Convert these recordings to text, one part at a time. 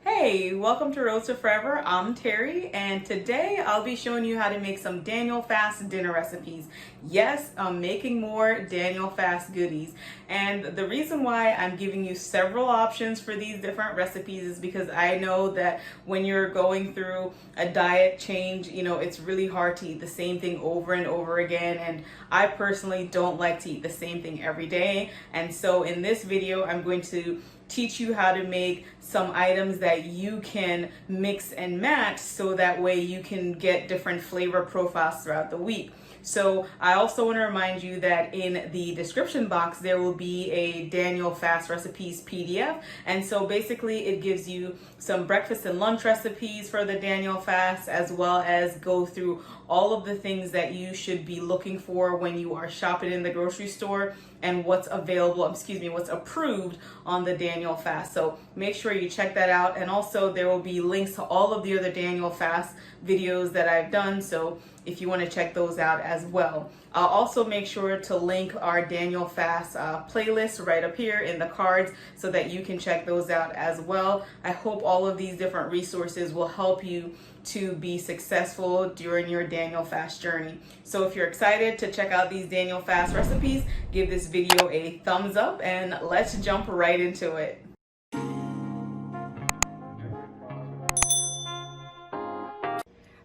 Hey, welcome to Road to Forever. I'm Terry, and today I'll be showing you how to make some Daniel Fast dinner recipes. Yes, I'm making more Daniel Fast goodies. And the reason why I'm giving you several options for these different recipes is because I know that when you're going through a diet change, it's really hard to eat the same thing over and over again. And I personally don't like to eat the same thing every day. And so in this video, I'm going to teach you how to make some items that you can mix and match so that way you can get different flavor profiles throughout the week. So I also want to remind you that in the description box there will be a Daniel Fast recipes PDF, and so basically it gives you some breakfast and lunch recipes for the Daniel Fast, as well as go through all of the things that you should be looking for when you are shopping in the grocery store and what's approved on the Daniel Fast. So make sure you check that out, and also there will be links to all of the other Daniel Fast videos that I've done, so if you want to check those out as well. I'll also make sure to link our Daniel Fast playlist right up here in the cards so that you can check those out as well. I hope all of these different resources will help you to be successful during your Daniel Fast journey. So if you're excited to check out these Daniel Fast recipes, give this video a thumbs up and let's jump right into it.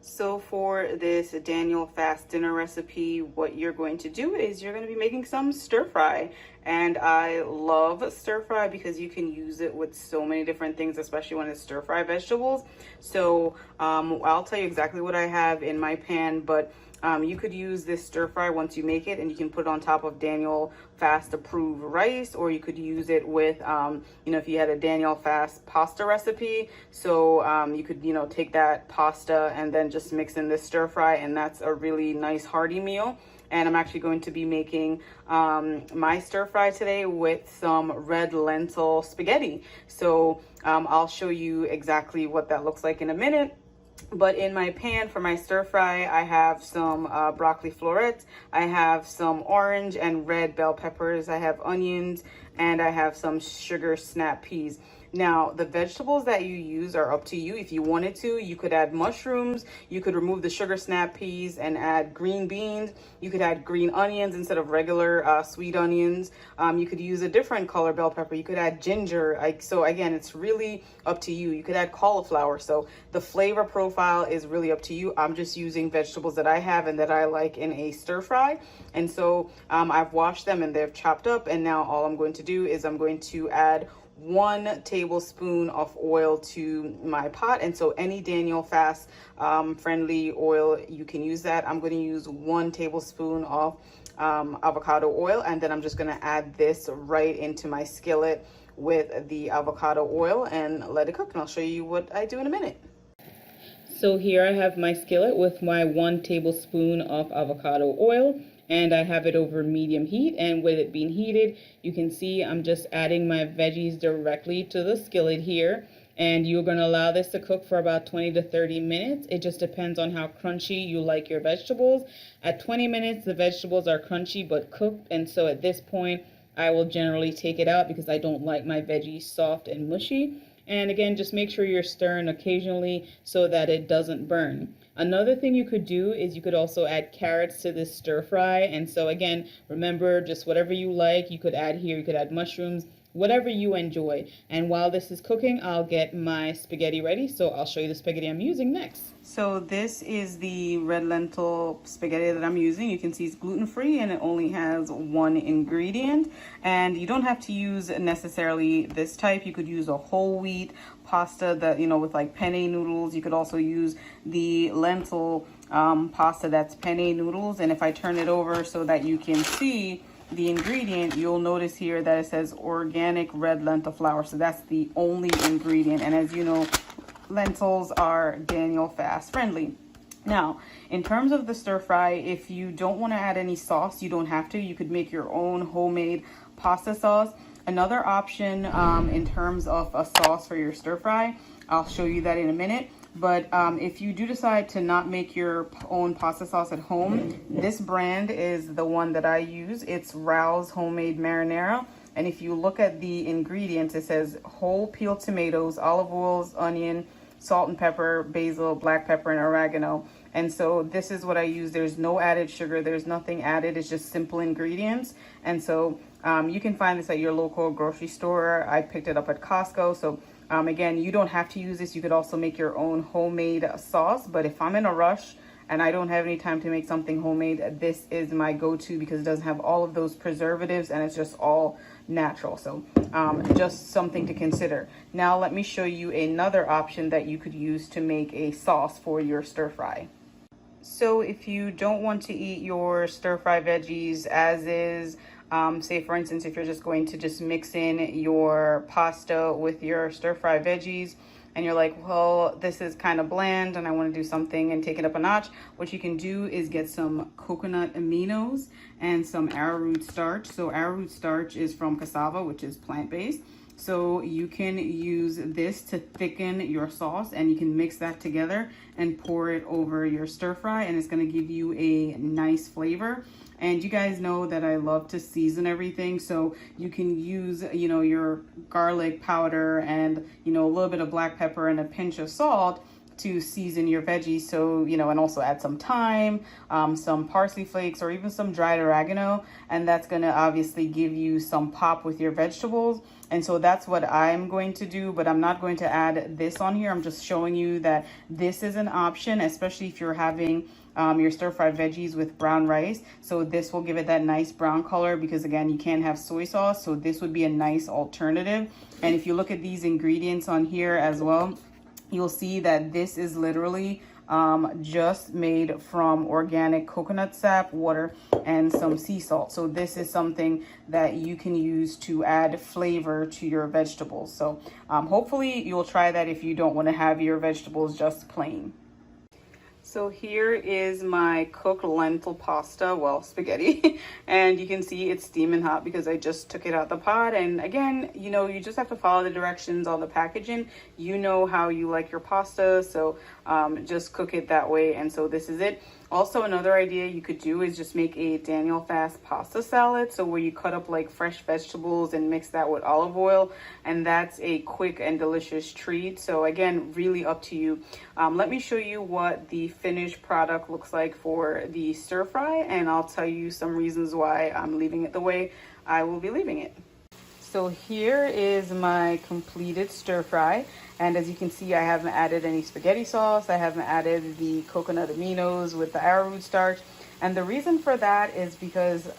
So for this Daniel Fast dinner recipe, what you're going to do is you're going to be making some stir fry. And I love stir fry because you can use it with so many different things, especially when it's stir fry vegetables. So I'll tell you exactly what I have in my pan, but you could use this stir fry once you make it, and you can put it on top of Daniel Fast approved rice, or you could use it with, if you had a Daniel Fast pasta recipe. So you could, take that pasta and then just mix in this stir fry, and that's a really nice hearty meal. And I'm actually going to be making my stir fry today with some red lentil spaghetti. So I'll show you exactly what that looks like in a minute. But in my pan for my stir fry, I have some broccoli florets, I have some orange and red bell peppers, I have onions, and I have some sugar snap peas. Now, the vegetables that you use are up to you. If you wanted to, you could add mushrooms, you could remove the sugar snap peas and add green beans. You could add green onions instead of regular sweet onions. You could use a different color bell pepper. You could add ginger. So again, it's really up to you. You could add cauliflower. So the flavor profile is really up to you. I'm just using vegetables that I have and that I like in a stir fry. And so I've washed them and they're chopped up. And now all I'm going to do is I'm going to add 1 tablespoon of oil to my pot. And so any Daniel Fast friendly oil, you can use that. I'm going to use 1 tablespoon of avocado oil, and then I'm just going to add this right into my skillet with the avocado oil and let it cook, and I'll show you what I do in a minute. So here I have my skillet with my 1 tablespoon of avocado oil, and I have it over medium heat. And with it being heated, you can see I'm just adding my veggies directly to the skillet here. And you're going to allow this to cook for about 20 to 30 minutes. It just depends on how crunchy you like your vegetables. At 20 minutes, the vegetables are crunchy but cooked. And so at this point, I will generally take it out because I don't like my veggies soft and mushy. And again, just make sure you're stirring occasionally so that it doesn't burn. Another thing you could do is you could also add carrots to this stir fry. And so again, remember, just whatever you like, you could add here. You could add mushrooms, whatever you enjoy. And while this is cooking, I'll get my spaghetti ready. So I'll show you the spaghetti I'm using next. So this is the red lentil spaghetti that I'm using. You can see it's gluten-free and it only has 1 ingredient. And you don't have to use necessarily this type. You could use a whole wheat pasta that, with like penne noodles. You could also use the lentil pasta that's penne noodles. And if I turn it over so that you can see the ingredient, you'll notice here that it says organic red lentil flour. So that's the only ingredient. And as you know, lentils are Daniel Fast friendly. Now, in terms of the stir fry, if you don't want to add any sauce, you don't have to. You could make your own homemade pasta sauce. Another option in terms of a sauce for your stir fry, I'll show you that in a minute. But if you do decide to not make your own pasta sauce at home, this brand is the one that I use. It's Rao's Homemade Marinara. And if you look at the ingredients, it says whole peeled tomatoes, olive oils, onion, salt and pepper, basil, black pepper, and oregano. And so this is what I use. There's no added sugar. There's nothing added. It's just simple ingredients. And so you can find this at your local grocery store. I picked it up at Costco. So again, you don't have to use this. You could also make your own homemade sauce. But if I'm in a rush and I don't have any time to make something homemade, this is my go-to because it doesn't have all of those preservatives and it's just all natural. So just something to consider. Now let me show you another option that you could use to make a sauce for your stir fry. So if you don't want to eat your stir fry veggies as is, say for instance, if you're just going to just mix in your pasta with your stir fry veggies, and you're like, well, this is kind of bland and I want to do something and take it up a notch, what you can do is get some coconut aminos and some arrowroot starch. So arrowroot starch is from cassava, which is plant-based. So you can use this to thicken your sauce, and you can mix that together and pour it over your stir fry, and it's going to give you a nice flavor. And you guys know that I love to season everything, so you can use, your garlic powder and, a little bit of black pepper and a pinch of salt to season your veggies. So, and also add some thyme, some parsley flakes, or even some dried oregano. And that's going to obviously give you some pop with your vegetables. And so that's what I'm going to do, but I'm not going to add this on here. I'm just showing you that this is an option, especially if you're having your stir-fried veggies with brown rice. So this will give it that nice brown color because, again, you can't have soy sauce. So this would be a nice alternative. And if you look at these ingredients on here as well, you'll see that this is literally just made from organic coconut sap, water, and some sea salt. So this is something that you can use to add flavor to your vegetables. So hopefully you'll try that if you don't want to have your vegetables just plain. So here is my cooked lentil pasta, well, spaghetti, and you can see it's steaming hot because I just took it out the pot. And again, you just have to follow the directions on the packaging. You know how you like your pasta, so just cook it that way. And so this is it. Also, another idea you could do is just make a Daniel Fast pasta salad. So where you cut up like fresh vegetables and mix that with olive oil. And that's a quick and delicious treat. So again, really up to you. Let me show you what the finished product looks like for the stir fry. And I'll tell you some reasons why I'm leaving it the way I will be leaving it. So here is my completed stir fry. And as you can see, I haven't added any spaghetti sauce. I haven't added the coconut aminos with the arrowroot starch. And the reason for that is because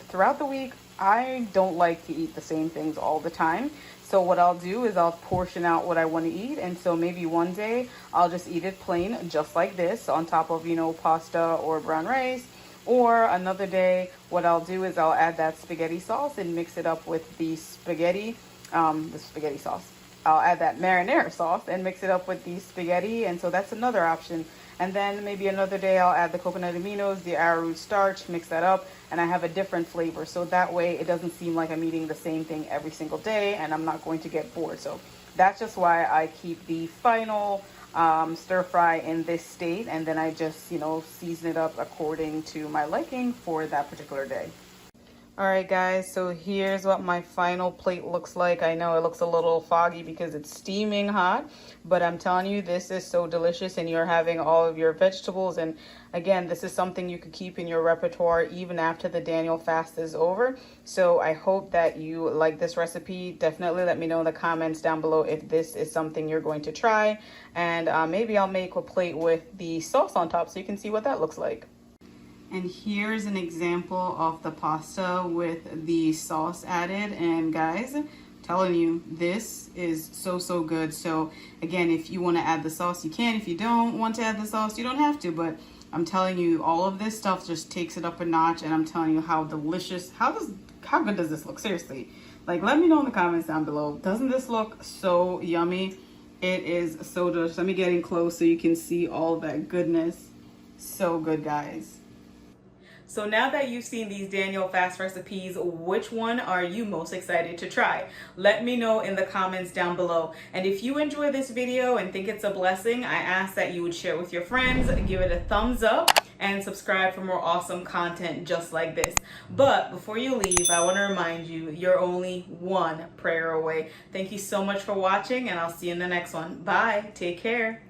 throughout the week, I don't like to eat the same things all the time. So what I'll do is I'll portion out what I want to eat. And so maybe one day I'll just eat it plain, just like this, on top of, pasta or brown rice. Or another day, what I'll do is I'll add that spaghetti sauce and mix it up with the spaghetti sauce. I'll add that marinara sauce and mix it up with the spaghetti. And so that's another option. And then maybe another day I'll add the coconut aminos, the arrowroot starch, mix that up, and I have a different flavor. So that way it doesn't seem like I'm eating the same thing every single day and I'm not going to get bored. So that's just why I keep the final stir fry in this state, and then I just season it up according to my liking for that particular day. All right, guys, so here's what my final plate looks like. I know it looks a little foggy because it's steaming hot, but I'm telling you, this is so delicious, and you're having all of your vegetables. And again, this is something you could keep in your repertoire even after the Daniel fast is over. So I hope that you like this recipe. Definitely let me know in the comments down below if this is something you're going to try. And maybe I'll make a plate with the sauce on top so you can see what that looks like. And here's an example of the pasta with the sauce added. And guys, I'm telling you, this is so good. So again, if you want to add the sauce, you can. If you don't want to add the sauce, you don't have to. But I'm telling you, all of this stuff just takes it up a notch. And I'm telling you how delicious, how good does this look? Seriously, like, let me know in the comments down below. Doesn't this look so yummy? It is so delicious. Let me get in close so you can see all that goodness. So good, guys. So now that you've seen these Daniel fast recipes, which one are you most excited to try? Let me know in the comments down below. And if you enjoy this video and think it's a blessing, I ask that you would share it with your friends, give it a thumbs up, and subscribe for more awesome content just like this. But before you leave, I want to remind you, you're only one prayer away. Thank you so much for watching, and I'll see you in the next one. Bye. Take care.